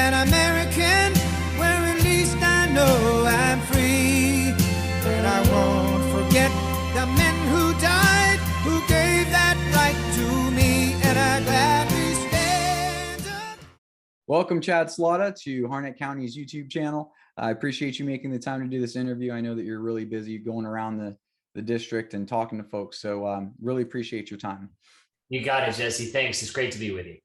an American where at least I know I'm free. And I won't forget the men who died, who gave that right to me, and I gladly stand up. Welcome, Chad Slotta, to Harnett County's YouTube channel. I appreciate you making the time to do this interview. I know that you're really busy going around the district and talking to folks, so really appreciate your time. You got it, Jesse. Thanks. It's great to be with you.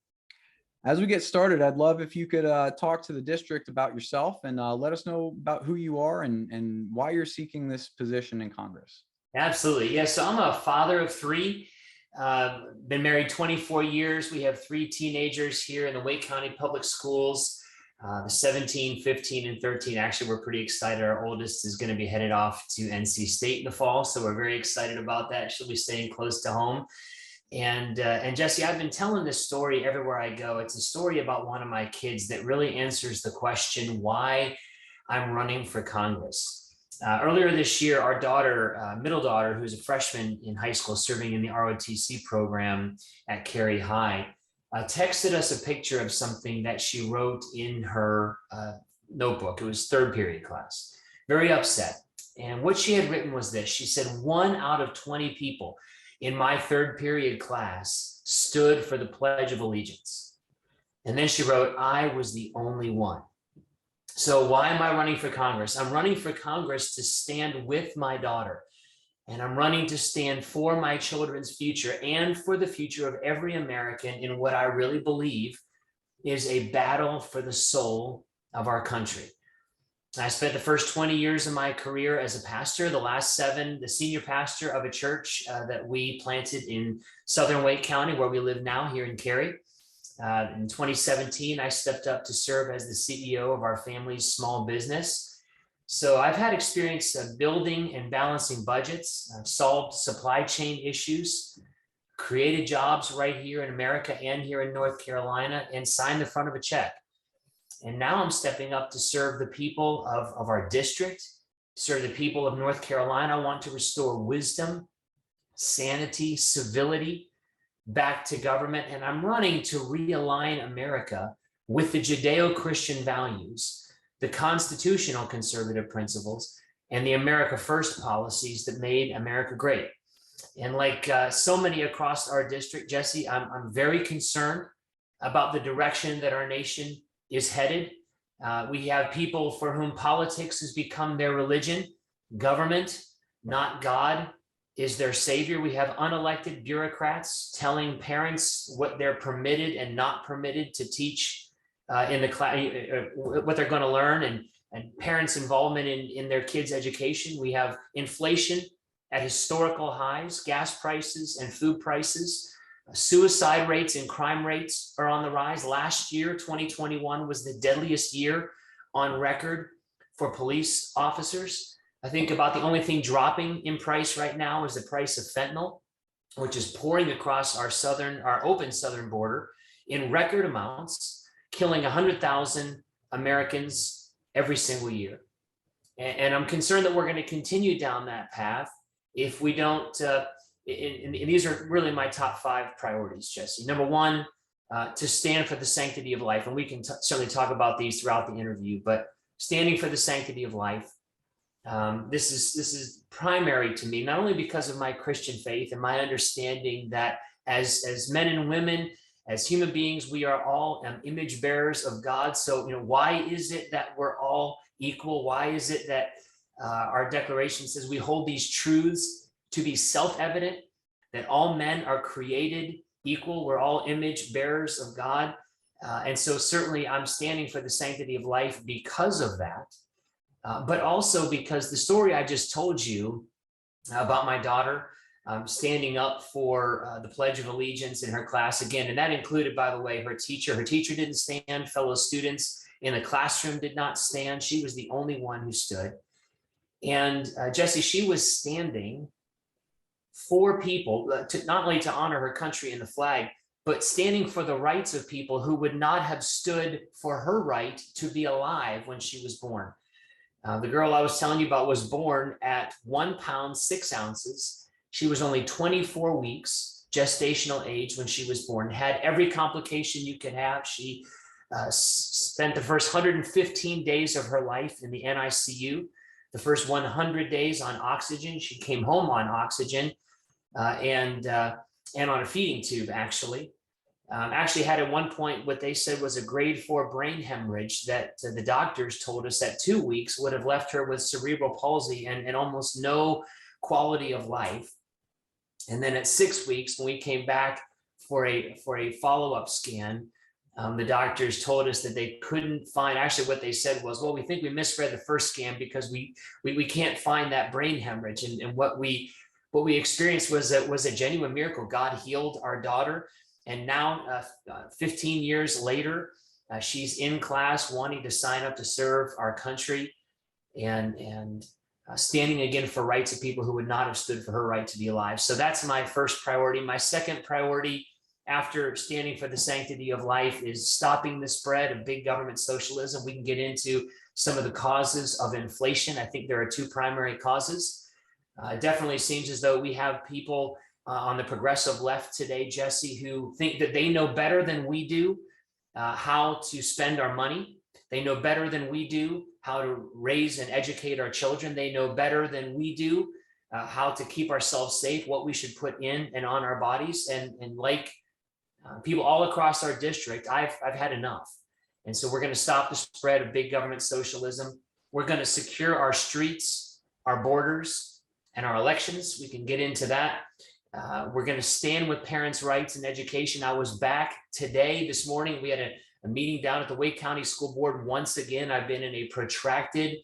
As we get started, I'd love if you could talk to the district about yourself and let us know about who you are and why you're seeking this position in Congress. Absolutely. Yeah, so I'm a father of three. Been married 24 years. We have three teenagers here in the Wake County Public Schools. The 17, 15, and 13. Actually, we're pretty excited. Our oldest is going to be headed off to NC State in the fall, so we're very excited about that. She'll be staying close to home. And Jesse, I've been telling this story everywhere I go. It's a story about one of my kids that really answers the question why I'm running for Congress. Earlier this year, our daughter, middle daughter, who's a freshman in high school serving in the ROTC program at Cary High, texted us a picture of something that she wrote in her notebook. It was third period class, very upset. And what she had written was this. She said, 1 out of 20 people in my third period class stood for the Pledge of Allegiance. And then she wrote, I was the only one. So why am I running for Congress? I'm running for Congress to stand with my daughter. And I'm running to stand for my children's future and for the future of every American in what I really believe is a battle for the soul of our country. I spent the first 20 years of my career as a pastor, the last 7, the senior pastor of a church that we planted in southern Wake County, where we live now here in Cary. In 2017, I stepped up to serve as the CEO of our family's small business. So I've had experience building and balancing budgets. I've solved supply chain issues, created jobs right here in America and here in North Carolina, and signed the front of a check. And now I'm stepping up to serve the people of our district, serve the people of North Carolina. I want to restore wisdom, sanity, civility back to government. And I'm running to realign America with the Judeo-Christian values, the constitutional conservative principles, and the America First policies that made America great. And like so many across our district, Jesse, I'm very concerned about the direction that our nation is headed. We have people for whom politics has become their religion. Government, not God, is their savior. We have unelected bureaucrats telling parents what they're permitted and not permitted to teach in the class, what they're going to learn, and parents' involvement in their kids' education. We have inflation at historical highs, gas prices and food prices. Suicide rates and crime rates are on the rise. Last year, 2021, was the deadliest year on record for police officers. I think about the only thing dropping in price right now is the price of fentanyl, which is pouring across our open southern border in record amounts, killing 100,000 Americans every single year. And I'm concerned that we're going to continue down that path if we don't and these are really my top 5 priorities, Jesse. Number 1, to stand for the sanctity of life. And we can certainly talk about these throughout the interview, but standing for the sanctity of life. This is primary to me, not only because of my Christian faith and my understanding that as men and women, as human beings, we are all image bearers of God. So, why is it that we're all equal? Why is it that our declaration says we hold these truths to be self-evident, that all men are created equal? We're all image bearers of God. And so certainly I'm standing for the sanctity of life because of that, but also because the story I just told you about my daughter standing up for the Pledge of Allegiance in her class again, and that included, by the way, her teacher. Her teacher didn't stand, fellow students in the classroom did not stand. She was the only one who stood. And Jesse, she was standing for people, not only to honor her country and the flag, but standing for the rights of people who would not have stood for her right to be alive when she was born. The girl I was telling you about was born at 1 pound, 6 ounces. She was only 24 weeks gestational age when she was born, had every complication you could have. She spent the first 115 days of her life in the NICU, the first 100 days on oxygen. She came home on oxygen and on a feeding tube, actually. Actually had at one point what they said was a grade 4 brain hemorrhage that the doctors told us at 2 weeks would have left her with cerebral palsy and almost no quality of life. And then at 6 weeks, when we came back for a follow-up scan, the doctors told us that they couldn't find, actually what they said was, well, we think we misread the first scan because we can't find that brain hemorrhage. And what we experienced was a genuine miracle. God healed our daughter. And now 15 years later, she's in class wanting to sign up to serve our country and standing again for rights of people who would not have stood for her right to be alive. So that's my first priority. My second priority after standing for the sanctity of life is stopping the spread of big government socialism. We can get into some of the causes of inflation. I think there are two primary causes. It definitely seems as though we have people on the progressive left today, Jesse, who think that they know better than we do how to spend our money. They know better than we do how to raise and educate our children. They know better than we do how to keep ourselves safe, what we should put in and on our bodies. And like people all across our district, I've had enough. And so we're going to stop the spread of big government socialism. We're going to secure our streets, our borders, and our elections. We can get into that. We're going to stand with parents' rights and education. I was back today, this morning. We had a meeting down at the Wake County School Board. Once again, I've been in a protracted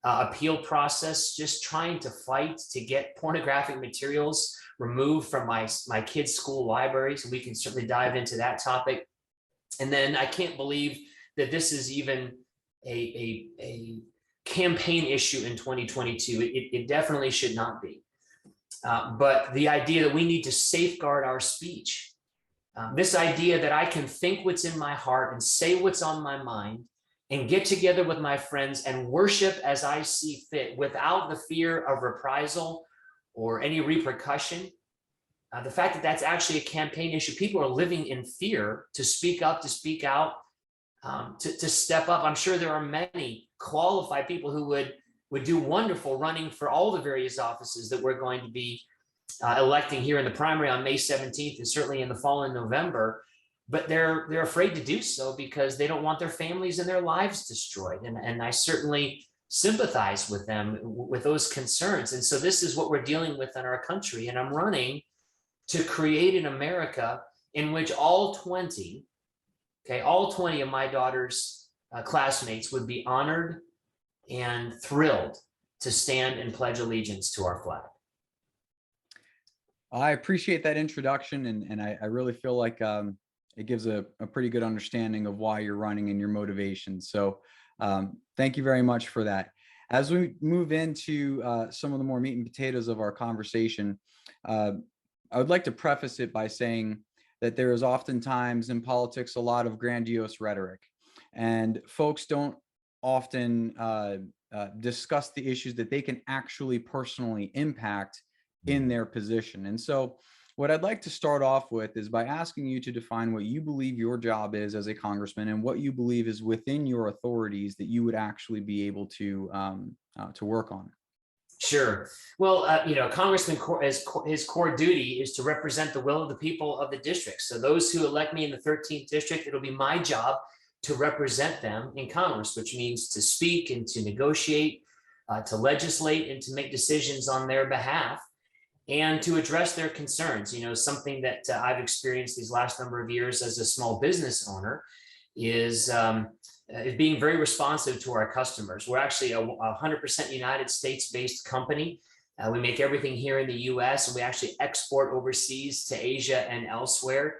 appeal process, just trying to fight to get pornographic materials removed from my kids' school libraries. And we can certainly dive into that topic. And then I can't believe that this is even a campaign issue in 2022. It definitely should not be. But the idea that we need to safeguard our speech, this idea that I can think what's in my heart and say what's on my mind and get together with my friends and worship as I see fit without the fear of reprisal or any repercussion. The fact that that's actually a campaign issue, people are living in fear to speak up, to speak out, to step up. I'm sure there are many qualified people who would do wonderful running for all the various offices that we're going to be electing here in the primary on May 17th and certainly in the fall in November. But they're afraid to do so because they don't want their families and their lives destroyed. And I certainly sympathize with them with those concerns. And so this is what we're dealing with in our country. And I'm running to create an America in which all 20 of my daughter's classmates would be honored and thrilled to stand and pledge allegiance to our flag. I appreciate that introduction, and I really feel like it gives a pretty good understanding of why you're running and your motivation. So thank you very much for that. As we move into some of the more meat and potatoes of our conversation, I would like to preface it by saying that there is oftentimes in politics a lot of grandiose rhetoric, and folks don't often discuss the issues that they can actually personally impact in their position. And so what I'd like to start off with is by asking you to define what you believe your job is as a congressman and what you believe is within your authorities that you would actually be able to work on. Sure. Well, Congressman, his core duty is to represent the will of the people of the district. So those who elect me in the 13th district, it'll be my job to represent them in Congress, which means to speak and to negotiate, to legislate and to make decisions on their behalf, and to address their concerns. Something that I've experienced these last number of years as a small business owner is being very responsive to our customers. We're actually a 100% United States-based company. We make everything here in the US, and we actually export overseas to Asia and elsewhere.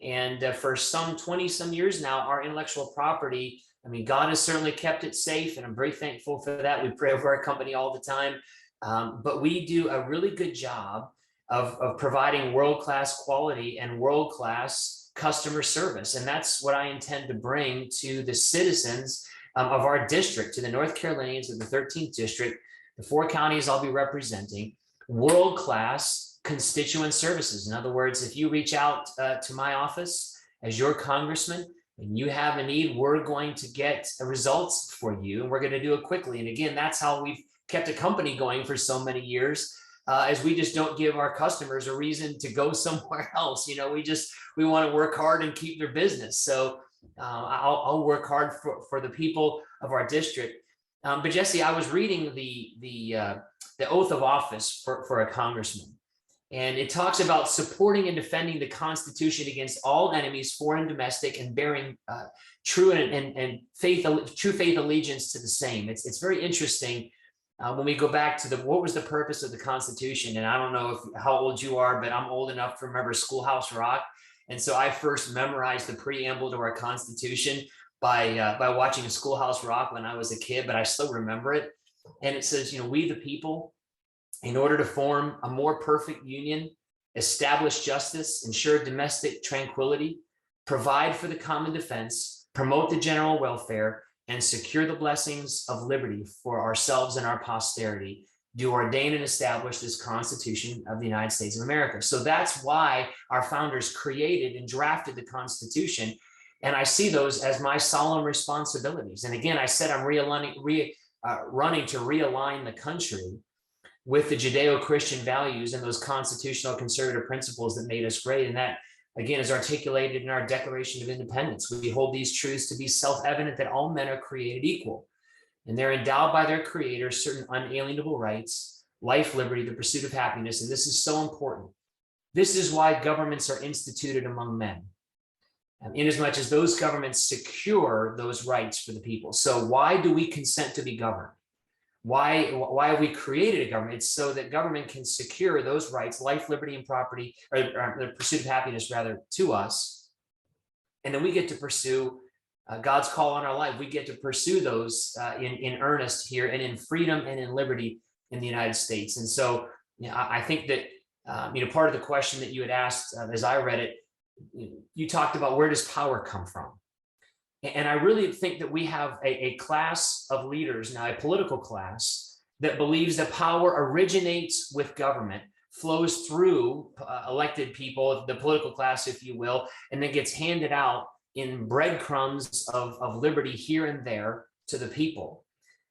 And for some 20-some years now, our intellectual property, God has certainly kept it safe, and I'm very thankful for that. We pray over our company all the time. But we do a really good job of providing world-class quality and world-class customer service. And that's what I intend to bring to the citizens of our district, to the North Carolinians of the 13th district, the 4 counties I'll be representing, world-class constituent services. In other words, if you reach out to my office as your congressman, and you have a need, we're going to get results for you, and we're going to do it quickly. And again, that's how we've kept a company going for so many years, as we just don't give our customers a reason to go somewhere else. You know, we want to work hard and keep their business. So I'll work hard for the people of our district. But Jesse, I was reading the oath of office for a congressman, and it talks about supporting and defending the Constitution against all enemies, foreign and domestic, and bearing true faith allegiance to the same. It's very interesting. When we go back to what was the purpose of the Constitution, and I don't know how old you are, but I'm old enough to remember Schoolhouse Rock, and so I first memorized the preamble to our Constitution by watching a Schoolhouse Rock when I was a kid, but I still remember it. And it says, you know, we the people, in order to form a more perfect union, establish justice, ensure domestic tranquility, provide for the common defense, promote the general welfare, and secure the blessings of liberty for ourselves and our posterity, do ordain and establish this Constitution of the United States of America. So that's why our founders created and drafted the Constitution. And I see those as my solemn responsibilities. And again, I said I'm running to realign the country with the Judeo-Christian values and those constitutional conservative principles that made us great. And that, again, is articulated in our Declaration of Independence. We hold these truths to be self-evident that all men are created equal, and they're endowed by their Creator certain unalienable rights, life, liberty, the pursuit of happiness. And this is so important. This is why governments are instituted among men, inasmuch as those governments secure those rights for the people. So why do we consent to be governed? Why have we created a government? It's so that government can secure those rights, life, liberty, and property, or the pursuit of happiness, rather, to us. And then we get to pursue God's call on our life. We get to pursue those in earnest here, and in freedom and in liberty in the United States. And so, you know, I think that part of the question that you had asked as I read it, you talked about, where does power come from? And I really think that we have a class of leaders now, a political class, that believes that power originates with government, flows through elected people, the political class, if you will, and then gets handed out in breadcrumbs of liberty here and there to the people.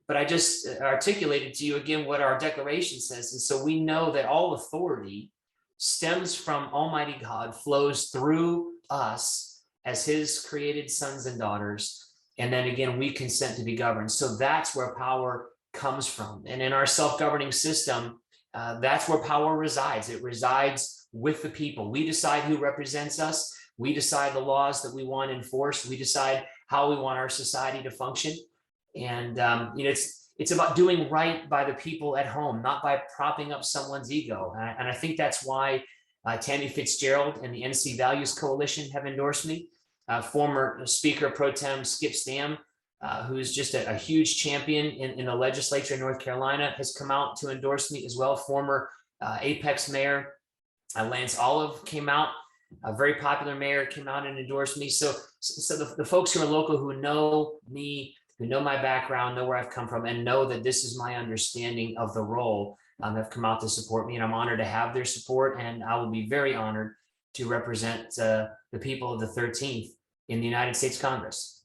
But I just articulated to you again what our Declaration says. And so we know that all authority stems from Almighty God, flows through us as His created sons and daughters. And then again, we consent to be governed. So that's where power comes from. And in our self-governing system, that's where power resides. It resides with the people. We decide who represents us. We decide the laws that we want enforced. We decide how we want our society to function. And it's about doing right by the people at home, not by propping up someone's ego. And I think that's why Tammy Fitzgerald and the NC Values Coalition have endorsed me. Former Speaker Pro Tem Skip Stam, who's just a huge champion in the legislature in North Carolina, has come out to endorse me as well. Former Apex Mayor Lance Olive came out, a very popular mayor, came out and endorsed me. So the folks who are local, who know me, who know my background, know where I've come from, and know that this is my understanding of the role, have come out to support me. And I'm honored to have their support, and I will be very honored to represent the people of the 13th in the United States Congress.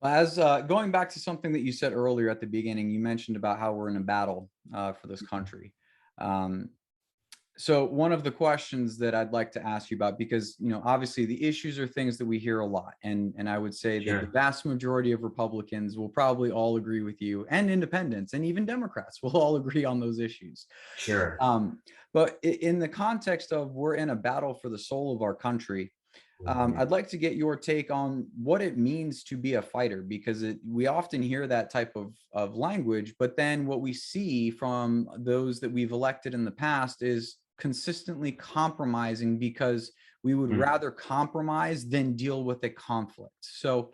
As going back to something that you said earlier at the beginning, you mentioned about how we're in a battle for this country. So one of the questions that I'd like to ask you about, because, you know, obviously the issues are things that we hear a lot. And I would say that the vast majority of Republicans will probably all agree with you, and independents, and even Democrats will all agree on those issues. Sure. But in the context of we're in a battle for the soul of our country, I'd like to get your take on what it means to be a fighter, because we often hear that type of language, but then what we see from those that we've elected in the past is consistently compromising, because we would rather compromise than deal with a conflict. So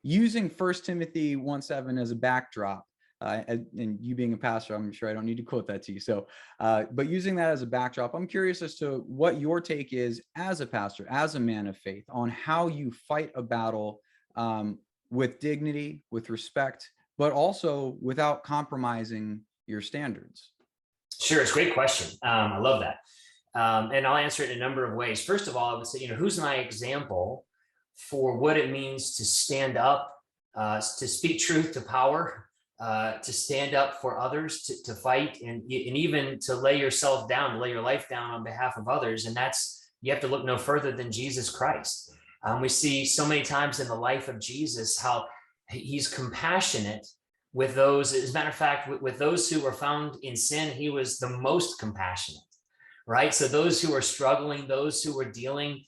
using 1 Timothy 1:7 as a backdrop, and you being a pastor, I'm sure I don't need to quote that to you. So, but using that as a backdrop, I'm curious as to what your take is as a pastor, as a man of faith, on how you fight a battle with dignity, with respect, but also without compromising your standards. Sure, it's a great question. I love that. And I'll answer it in a number of ways. First of all, I would say, who's my example for what it means to stand up, to speak truth to power, to stand up for others, to fight, and even to lay yourself down, to lay your life down on behalf of others. And you have to look no further than Jesus Christ. We see so many times in the life of Jesus how he's compassionate with those. As a matter of fact, with those who were found in sin, he was the most compassionate, right? So those who are struggling, those who were dealing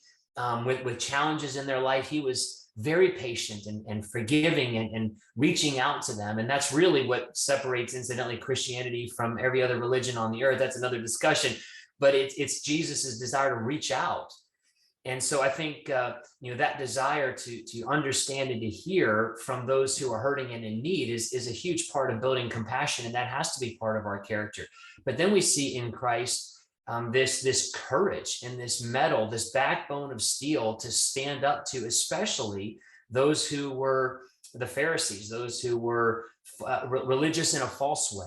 with challenges in their life, he was very patient and forgiving and reaching out to them. And that's really what separates, incidentally, Christianity from every other religion on the earth. That's another discussion, but it's Jesus's desire to reach out. And so I think, that desire to understand and to hear from those who are hurting and in need is a huge part of building compassion. And that has to be part of our character. But then we see in Christ this courage and this mettle, this backbone of steel to stand up to, especially those who were the Pharisees, those who were religious in a false way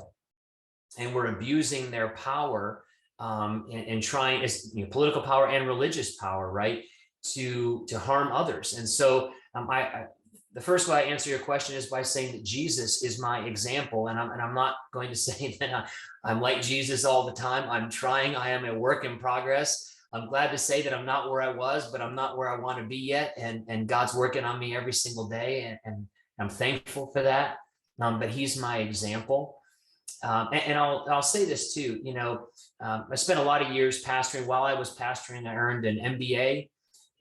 and were abusing their power and trying, political power and religious power, right, to harm others. And so the first way I answer your question is by saying that Jesus is my example, and I'm not going to say that I'm like Jesus all the time. I'm trying. I am a work in progress. I'm glad to say that I'm not where I was, but I'm not where I want to be yet, and God's working on me every single day, and I'm thankful for that. But He's my example. And I'll say this too, I spent a lot of years pastoring. While I was pastoring, I earned an MBA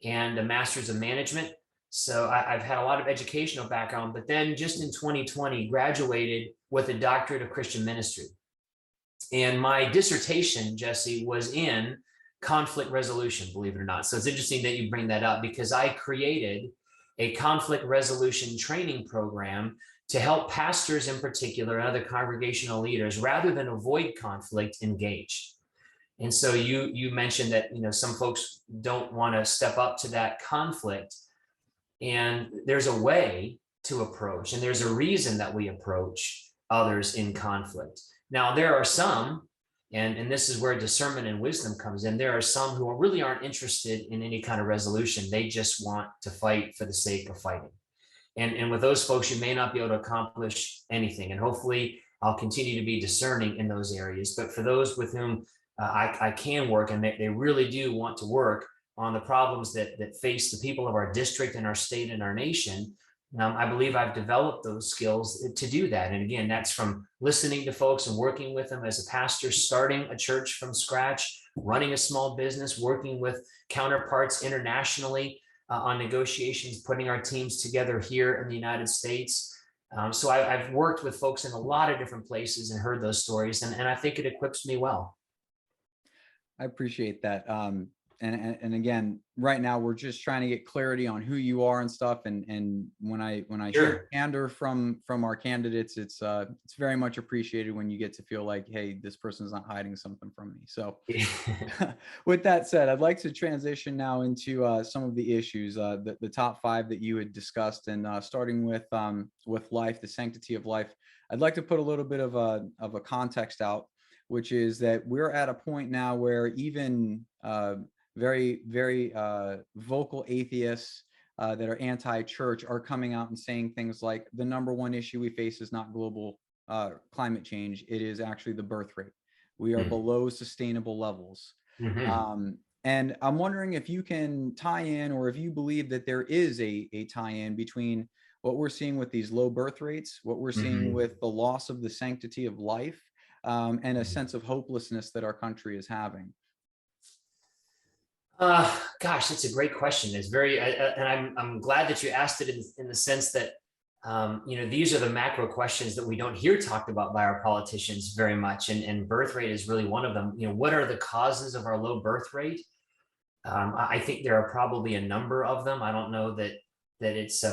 and a master's of management. So I've had a lot of educational background, but then just in 2020, graduated with a doctorate of Christian ministry. And my dissertation, Jesse, was in conflict resolution, believe it or not. So it's interesting that you bring that up, because I created a conflict resolution training program to help pastors in particular and other congregational leaders, rather than avoid conflict, engage. And so you mentioned that some folks don't want to step up to that conflict, and there's a way to approach, and there's a reason that we approach others in conflict. Now there are some, and this is where discernment and wisdom comes in. There are some who really aren't interested in any kind of resolution. They just want to fight for the sake of fighting. And with those folks, you may not be able to accomplish anything. And hopefully I'll continue to be discerning in those areas. But for those with whom I can work, and they really do want to work on the problems that face the people of our district and our state and our nation, I believe I've developed those skills to do that. And again, that's from listening to folks and working with them as a pastor, starting a church from scratch, running a small business, working with counterparts internationally on negotiations, putting our teams together here in the United States. So I've worked with folks in a lot of different places and heard those stories, and I think it equips me well. I appreciate that. And again, right now we're just trying to get clarity on who you are and stuff. And when I Sure. hear candor from our candidates, it's very much appreciated when you get to feel like, hey, this person's not hiding something from me. So with that said, I'd like to transition now into some of the issues, the top 5 that you had discussed, and starting with life, the sanctity of life. I'd like to put a little bit of a context out, which is that we're at a point now where even very, very vocal atheists that are anti-church are coming out and saying things like, the number one issue we face is not global climate change. It is actually the birth rate. We are below sustainable levels. And I'm wondering if you can tie in, or if you believe that there is a tie-in between what we're seeing with these low birth rates, what we're seeing with the loss of the sanctity of life, and a sense of hopelessness that our country is having. Gosh, that's a great question. It's very, and I'm glad that you asked it in the sense that, these are the macro questions that we don't hear talked about by our politicians very much. And birth rate is really one of them. What are the causes of our low birth rate? I think there are probably a number of them. I don't know that it's,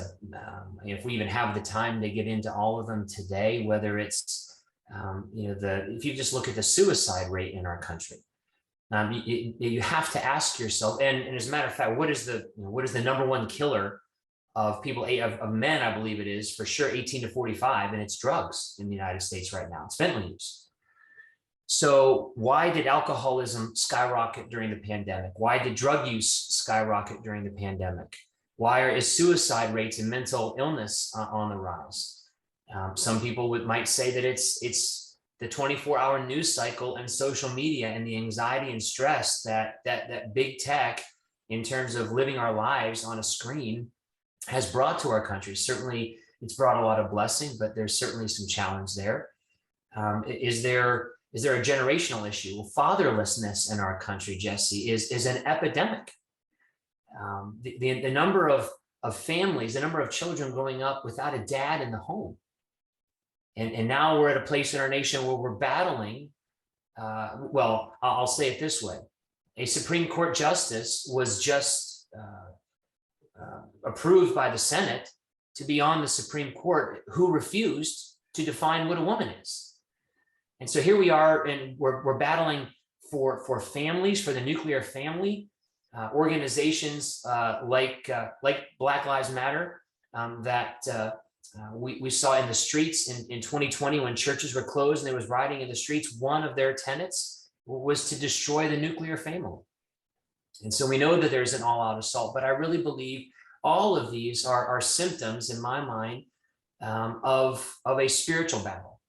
if we even have the time to get into all of them today, whether it's, if you just look at the suicide rate in our country. You have to ask yourself, and as a matter of fact, what is the number one killer of people, of men, I believe it is, for sure, 18 to 45, and it's drugs in the United States right now. It's fentanyl use. So why did alcoholism skyrocket during the pandemic? Why did drug use skyrocket during the pandemic? Why is suicide rates and mental illness on the rise? Some people might say that it's the 24-hour news cycle and social media and the anxiety and stress that big tech, in terms of living our lives on a screen, has brought to our country. Certainly, it's brought a lot of blessing, but there's certainly some challenge there. Is there a generational issue? Well, fatherlessness in our country, Jesse, is an epidemic. The number of families, the number of children growing up without a dad in the home. And now we're at a place in our nation where we're battling. Well, I'll say it this way. A Supreme Court justice was just approved by the Senate to be on the Supreme Court, who refused to define what a woman is. And so here we are, and we're battling for families, for the nuclear family. Organizations like Black Lives Matter that we saw in the streets in 2020 when churches were closed and there was rioting in the streets. One of their tenets was to destroy the nuclear family. And so we know that there's an all-out assault, but I really believe all of these are symptoms, in my mind, of a spiritual battle.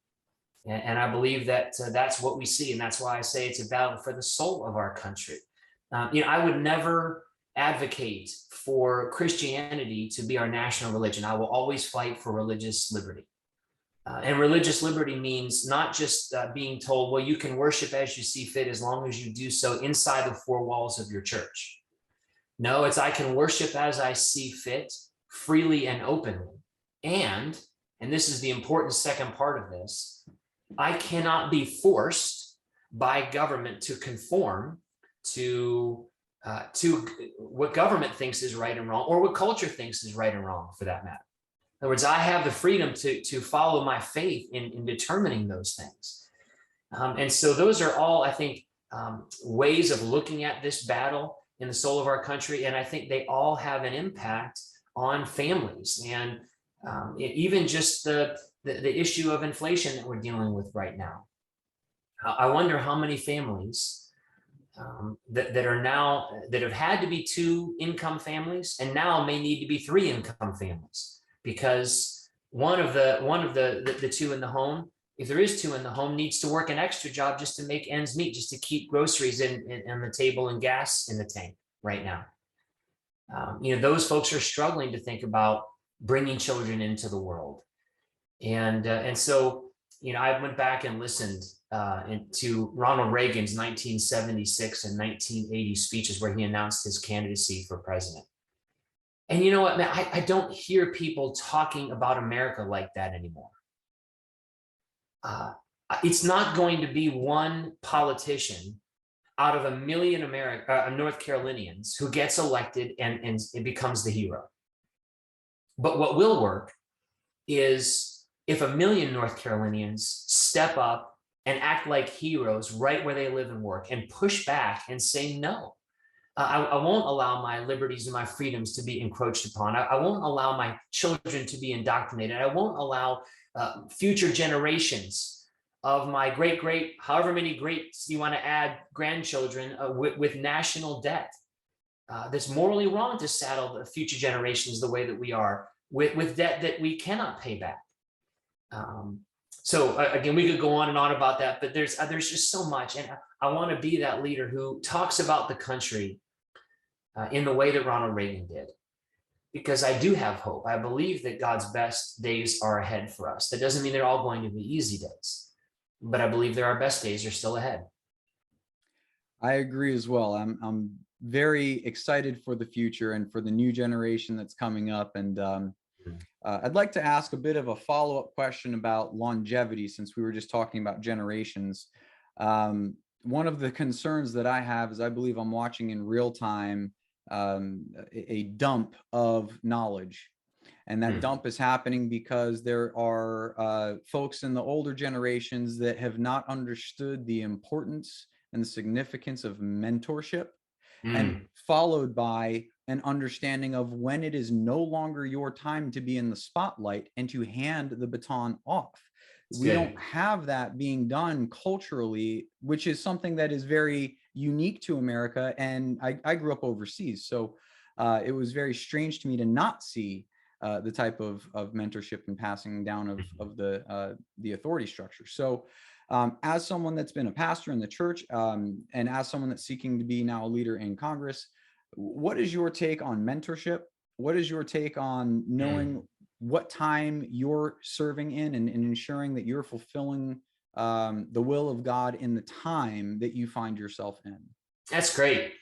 And I believe that that's what we see. And that's why I say it's a battle for the soul of our country. I would never advocate for Christianity to be our national religion. I will always fight for religious liberty. And religious liberty means not just being told, well, you can worship as you see fit as long as you do so inside the four walls of your church. No, it's I can worship as I see fit, freely and openly. And this is the important second part of this, I cannot be forced by government to conform to what government thinks is right and wrong, or what culture thinks is right and wrong, for that matter. In other words, I have the freedom to follow my faith in determining those things. And so those are all, I think, ways of looking at this battle in the soul of our country. And I think they all have an impact on families, and even just the issue of inflation that we're dealing with right now. I wonder how many families that have had to be 2-income families and now may need to be 3-income families, because one of the two in the home, if there is 2 in the home, needs to work an extra job just to make ends meet, just to keep groceries in the table and gas in the tank right now. Those folks are struggling to think about bringing children into the world. And so, I went back and listened to Ronald Reagan's 1976 and 1980 speeches where he announced his candidacy for president. And you know what, man, I don't hear people talking about America like that anymore. It's not going to be one politician out of 1 million North Carolinians who gets elected and it becomes the hero. But what will work is if 1 million North Carolinians step up and act like heroes right where they live and work, and push back and say, no, I won't allow my liberties and my freedoms to be encroached upon. I won't allow my children to be indoctrinated. I won't allow future generations of my great, however many greats you want to add, grandchildren with national debt. That's morally wrong to saddle the future generations the way that we are with debt that we cannot pay back. So again, we could go on and on about that, but there's just so much. And I want to be that leader who talks about the country in the way that Ronald Reagan did, because I do have hope. I believe that God's best days are ahead for us. That doesn't mean they're all going to be easy days, but I believe our best days are still ahead. I agree as well. I'm very excited for the future and for the new generation that's coming up. And I'd like to ask a bit of a follow-up question about longevity, since we were just talking about generations. One of the concerns that I have is I believe I'm watching in real time a dump of knowledge. And that dump is happening because there are folks in the older generations that have not understood the importance and the significance of mentorship, and followed by an understanding of when it is no longer your time to be in the spotlight and to hand the baton off. We don't have that being done culturally, which is something that is very unique to America. And I grew up overseas. So it was very strange to me to not see the type of mentorship and passing down of the authority structure. So as someone that's been a pastor in the church, and as someone that's seeking to be now a leader in Congress, what is your take on mentorship? What is your take on knowing what time you're serving in and ensuring that you're fulfilling the will of God in the time that you find yourself in? That's great.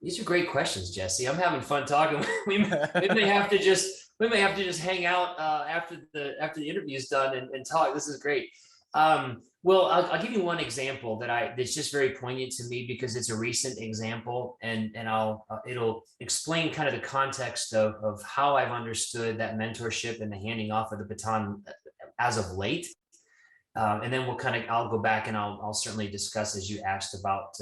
These are great questions, Jesse. I'm having fun talking. We may have to just hang out after the interview is done and talk. This is great. Well, I'll give you one example that's just very poignant to me because it's a recent example, and it'll explain kind of the context of how I've understood that mentorship and the handing off of the baton as of late. And then I'll go back and I'll certainly discuss, as you asked, about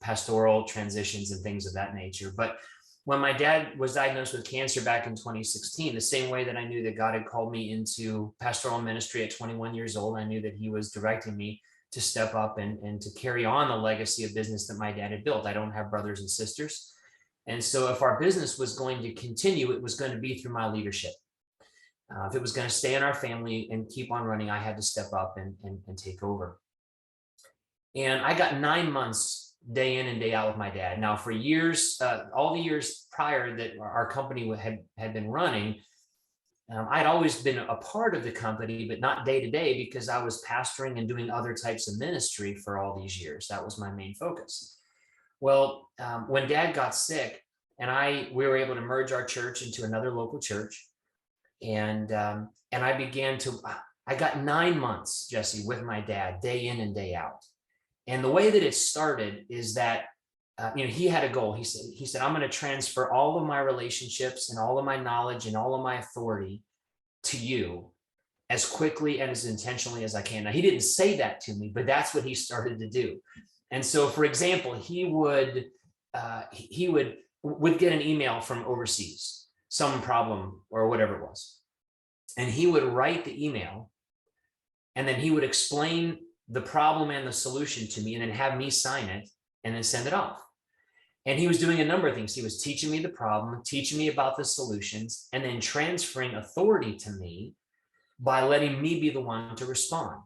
pastoral transitions and things of that nature. But when my dad was diagnosed with cancer back in 2016, the same way that I knew that God had called me into pastoral ministry at 21 years old, I knew that he was directing me to step up and to carry on the legacy of business that my dad had built. I don't have brothers and sisters. And so if our business was going to continue, it was going to be through my leadership. If it was going to stay in our family and keep on running, I had to step up and take over. And I got 9 months day in and day out with my dad. Now, for years, all the years prior that our company had been running, I'd always been a part of the company, but not day to day, because I was pastoring and doing other types of ministry for all these years. That was my main focus. Well, when Dad got sick, and we were able to merge our church into another local church, and I got 9 months, Jesse, with my dad, day in and day out. And the way that it started is that, he had a goal. He said, I'm going to transfer all of my relationships and all of my knowledge and all of my authority to you as quickly and as intentionally as I can. Now, he didn't say that to me, but that's what he started to do. And so, for example, he would get an email from overseas, some problem or whatever it was. And he would write the email, and then he would explain the problem and the solution to me, and then have me sign it and then send it off. And he was doing a number of things. He was teaching me the problem, teaching me about the solutions, and then transferring authority to me by letting me be the one to respond.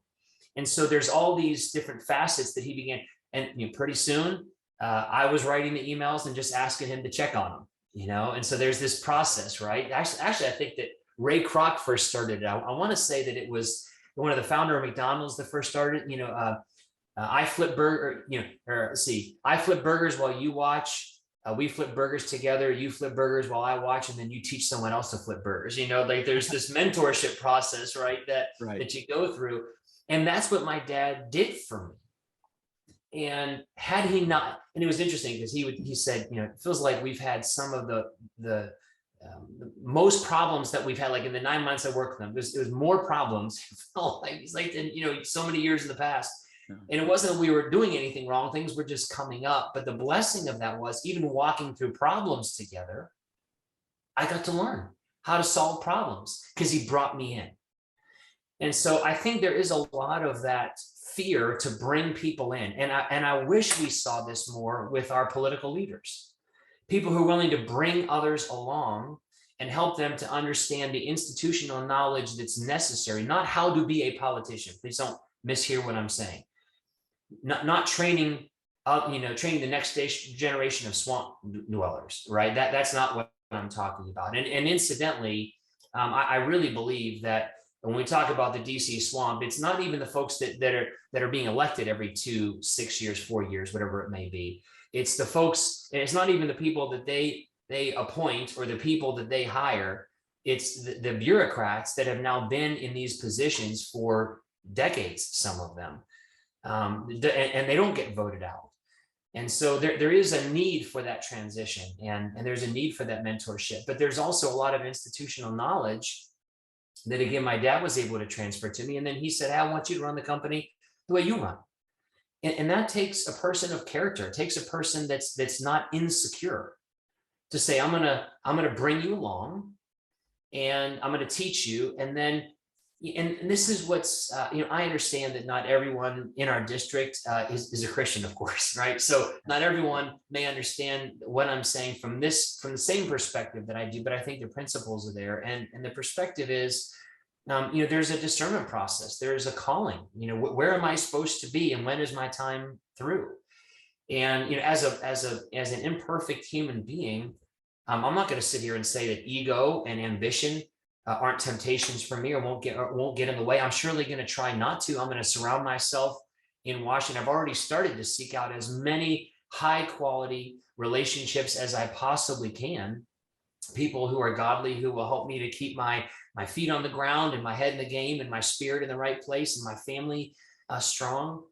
And so there's all these different facets that he began. And pretty soon I was writing the emails and just asking him to check on them, And so there's this process, right? Actually, I think that Ray Kroc first started it. I want to say that it was one of the founder of McDonald's that first started. I flip I flip burgers while you watch. We flip burgers together. You flip burgers while I watch, and then you teach someone else to flip burgers. There's this mentorship process, right? That you go through, and that's what my dad did for me. And had he not, and it was interesting because he said, it feels like we've had some of the most problems that we've had, like in the 9 months I worked with them, it was more problems. He's like, in so many years in the past. Yeah. And it wasn't that we were doing anything wrong. Things were just coming up. But the blessing of that was, even walking through problems together, I got to learn how to solve problems because he brought me in. And so I think there is a lot of that fear to bring people in. And I wish we saw this more with our political leaders. People who are willing to bring others along and help them to understand the institutional knowledge that's necessary, not how to be a politician. Please don't mishear what I'm saying. Not training, training the next generation of swamp dwellers, right? That's not what I'm talking about. And incidentally, I really believe that when we talk about the DC swamp, it's not even the folks that are being elected every 2, 6 years, 4 years, whatever it may be. It's the folks, and it's not even the people that they appoint or the people that they hire. It's the bureaucrats that have now been in these positions for decades, some of them, and they don't get voted out. And so there is a need for that transition, and there's a need for that mentorship. But there's also a lot of institutional knowledge that, again, my dad was able to transfer to me. And then he said, hey, I want you to run the company the way you run. And that takes a person of character. It takes a person that's not insecure to say, I'm gonna bring you along, and I'm gonna teach you, and then And this is what's, I understand that not everyone in our district is a Christian, of course, right? So not everyone may understand what I'm saying from the same perspective that I do, but I think the principles are there. And the perspective is, there's a discernment process. There's a calling, where am I supposed to be and when is my time through? And, as an imperfect human being, I'm not going to sit here and say that ego and ambition aren't temptations for me or won't get in the way. I'm surely going to try not to. I'm going to surround myself in Washington. I've already started to seek out as many high quality relationships as I possibly can. People who are godly, who will help me to keep my feet on the ground and my head in the game and my spirit in the right place and my family strong.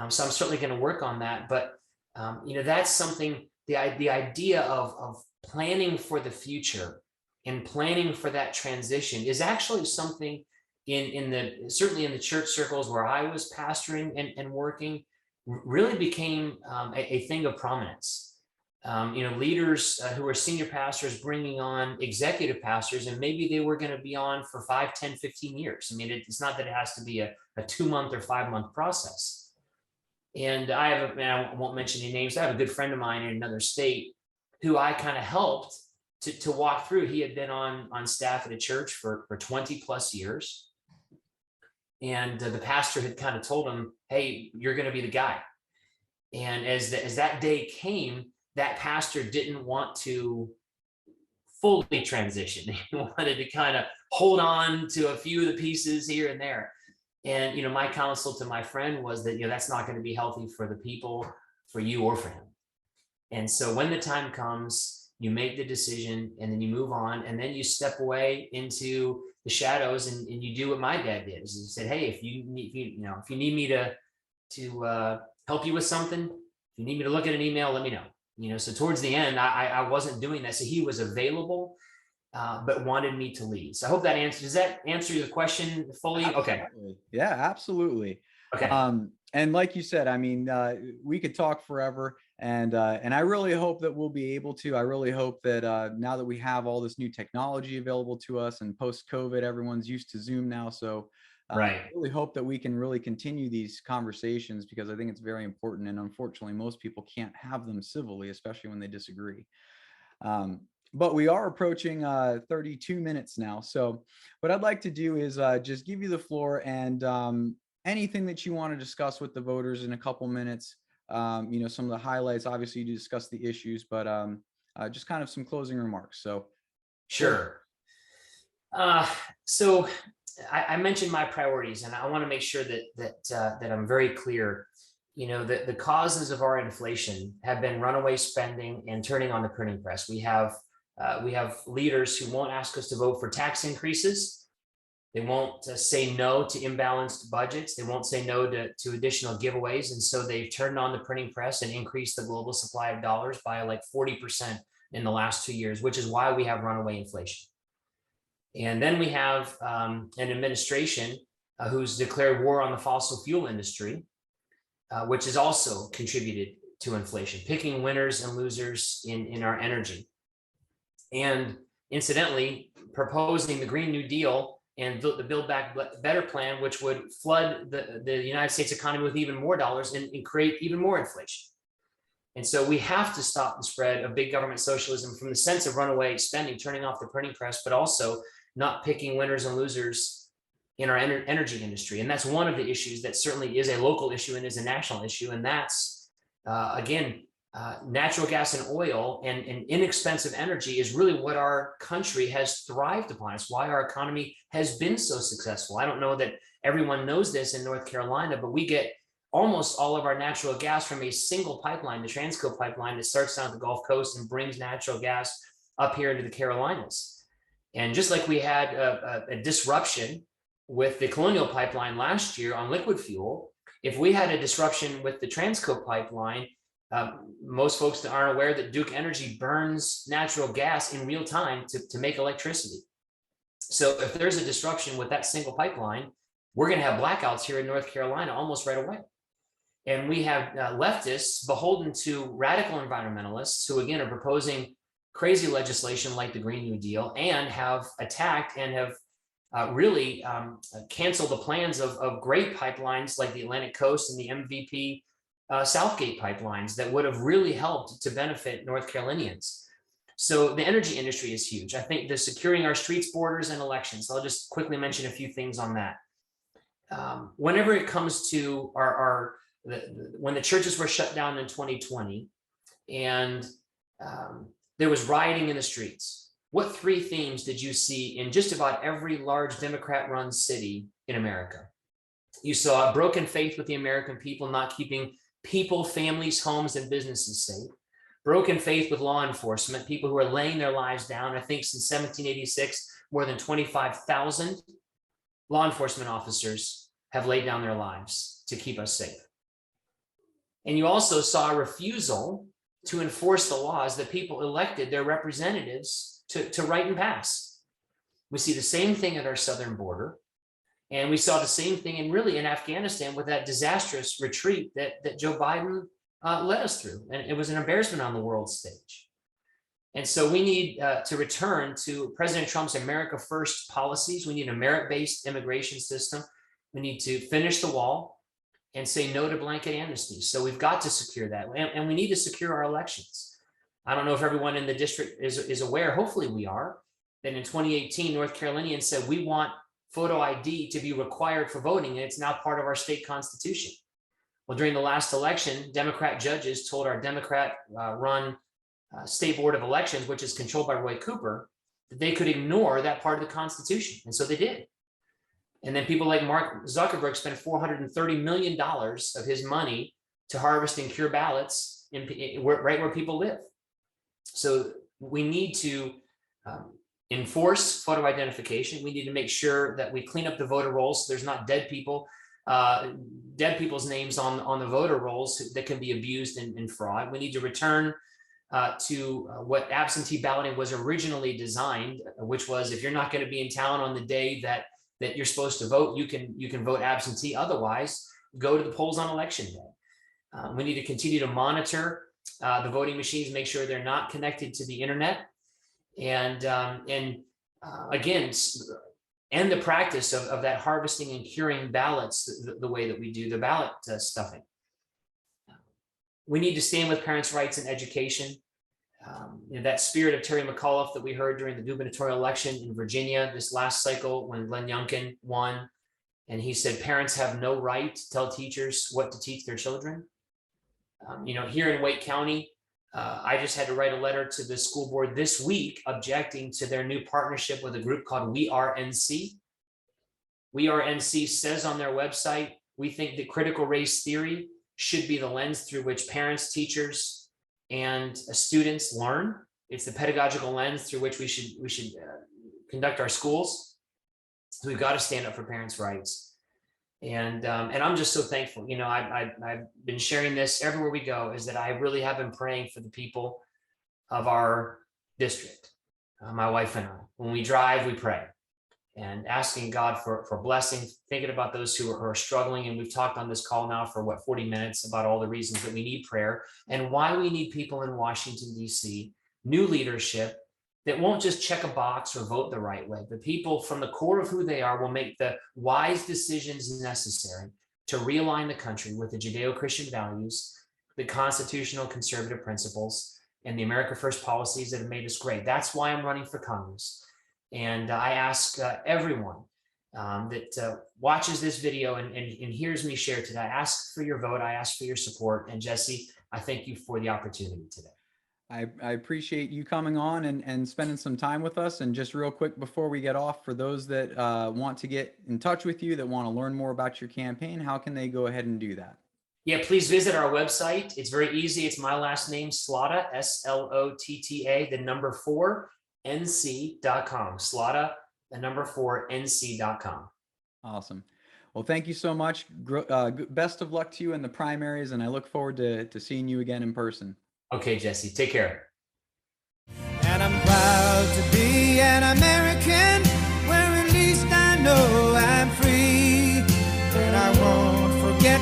So I'm certainly going to work on that. But, that's something, the idea of planning for the future and planning for that transition is actually something certainly in the church circles where I was pastoring and working, really became a thing of prominence. Leaders who are senior pastors bringing on executive pastors, and maybe they were going to be on for 5, 10, 15 years. I mean, it's not that it has to be a 2-month or 5-month process. And I won't mention any names. I have a good friend of mine in another state who I kind of helped to walk through. He had been on staff at a church for 20 plus years. And the pastor had kind of told him, hey, you're going to be the guy. And as that day came, that pastor didn't want to fully transition. He wanted to kind of hold on to a few of the pieces here and there. And, my counsel to my friend was that, that's not going to be healthy for the people, for you or for him. And so when the time comes, you make the decision and then you move on, and then you step away into the shadows and you do what my dad did. He said, hey, if you need me to help you with something, if you need me to look at an email, let me know. So towards the end, I wasn't doing that. So he was available, but wanted me to lead. So I hope does that answer your question fully? Absolutely. Okay. Yeah, absolutely. Okay. And like you said, I mean, we could talk forever, and I really hope that we'll be able to. I really hope that now that we have all this new technology available to us, and post-COVID, everyone's used to Zoom now. So right. I really hope that we can really continue these conversations, because I think it's very important. And unfortunately, most people can't have them civilly, especially when they disagree. But we are approaching 32 minutes now. So what I'd like to do is just give you the floor, and anything that you want to discuss with the voters in a couple minutes. Some of the highlights, obviously you discuss the issues, but just kind of some closing remarks. So sure. So I mentioned my priorities, and I want to make sure that I'm very clear. That the causes of our inflation have been runaway spending and turning on the printing press. We have leaders who won't ask us to vote for tax increases. They won't say no to imbalanced budgets. They won't say no to additional giveaways. And so they've turned on the printing press and increased the global supply of dollars by like 40% in the last 2 years, which is why we have runaway inflation. And then we have an administration who's declared war on the fossil fuel industry, which has also contributed to inflation, picking winners and losers in our energy. And incidentally, proposing the Green New Deal and the Build Back Better plan, which would flood the United States economy with even more dollars and create even more inflation. And so we have to stop the spread of big government socialism from the sense of runaway spending, turning off the printing press, but also not picking winners and losers in our energy industry. And that's one of the issues that certainly is a local issue and is a national issue. And that's, natural gas and oil and inexpensive energy is really what our country has thrived upon. It's why our economy has been so successful. I don't know that everyone knows this in North Carolina, but we get almost all of our natural gas from a single pipeline, the Transco pipeline, that starts down at the Gulf Coast and brings natural gas up here into the Carolinas. And just like we had a disruption with the Colonial Pipeline last year on liquid fuel, if we had a disruption with the Transco pipeline, most folks aren't aware that Duke Energy burns natural gas in real time to make electricity. So if there's a disruption with that single pipeline, we're going to have blackouts here in North Carolina almost right away. And we have leftists beholden to radical environmentalists who, again, are proposing crazy legislation like the Green New Deal and have attacked and have really cancel the plans of great pipelines like the Atlantic Coast and the MVP Southgate pipelines that would have really helped to benefit North Carolinians. So the energy industry is huge. I think the securing our streets, borders, and elections. I'll just quickly mention a few things on that. Whenever it comes to when the churches were shut down in 2020 and there was rioting in the streets, what three themes did you see in just about every large Democrat-run city in America? You saw a broken faith with the American people, not keeping people, families, homes, and businesses safe. Broken faith with law enforcement, people who are laying their lives down. I think since 1786, more than 25,000 law enforcement officers have laid down their lives to keep us safe. And you also saw a refusal to enforce the laws that people elected their representatives to write and pass. We see the same thing at our southern border. And we saw the same thing in Afghanistan with that disastrous retreat that Joe Biden led us through. And it was an embarrassment on the world stage. And so we need to return to President Trump's America First policies. We need a merit-based immigration system. We need to finish the wall and say no to blanket amnesty. So we've got to secure that. And we need to secure our elections. I don't know if everyone in the district is aware, hopefully we are, that in 2018, North Carolinians said we want photo ID to be required for voting, and it's now part of our state constitution. Well, during the last election, Democrat judges told our Democrat-run State Board of Elections, which is controlled by Roy Cooper, that they could ignore that part of the Constitution. And so they did. And then people like Mark Zuckerberg spent $430 million of his money to harvest and cure ballots right where people live. So we need to enforce photo identification. We need to make sure that we clean up the voter rolls so there's not dead people's names on the voter rolls that can be abused in fraud. We need to return to what absentee balloting was originally designed, which was if you're not going to be in town on the day that you're supposed to vote, you can vote absentee. Otherwise, go to the polls on election day. We need to continue to monitor the voting machines, make sure they're not connected to the internet, and again, end the practice of that harvesting and curing ballots the way that we do the ballot stuffing. We need to stand with parents' rights in education. That spirit of Terry McAuliffe that we heard during the gubernatorial election in Virginia this last cycle when Glenn Youngkin won, and he said parents have no right to tell teachers what to teach their children. Here in Wake County, I just had to write a letter to the school board this week objecting to their new partnership with a group called We Are NC. We Are NC says on their website, we think that critical race theory should be the lens through which parents, teachers, and students learn. It's the pedagogical lens through which we should conduct our schools. So we've got to stand up for parents' rights. And I'm just so thankful. I've been sharing this everywhere we go, is that I really have been praying for the people of our district. My wife and I, when we drive, we pray and asking God for blessing, thinking about those who are struggling. And we've talked on this call now for 40 minutes about all the reasons that we need prayer and why we need people in Washington, D.C., new leadership that won't just check a box or vote the right way, but people from the core of who they are will make the wise decisions necessary to realign the country with the Judeo-Christian values, the constitutional conservative principles, and the America First policies that have made us great. That's why I'm running for Congress. And I ask everyone that watches this video and hears me share today, I ask for your vote, I ask for your support. And Jesse, I thank you for the opportunity today. I appreciate you coming on and spending some time with us. And just real quick before we get off, for those that want to get in touch with you, that want to learn more about your campaign, how can they go ahead and do that? Yeah, please visit our website. It's very easy. It's my last name, Slotta, S-L-O-T-T-A, the number 4, NC.com. Slotta, the number 4, NC.com. Awesome. Well, thank you so much. Best of luck to you in the primaries, and I look forward to seeing you again in person. Okay, Jesse, take care. And I'm proud to be an American, where at least I know I'm free. And I won't forget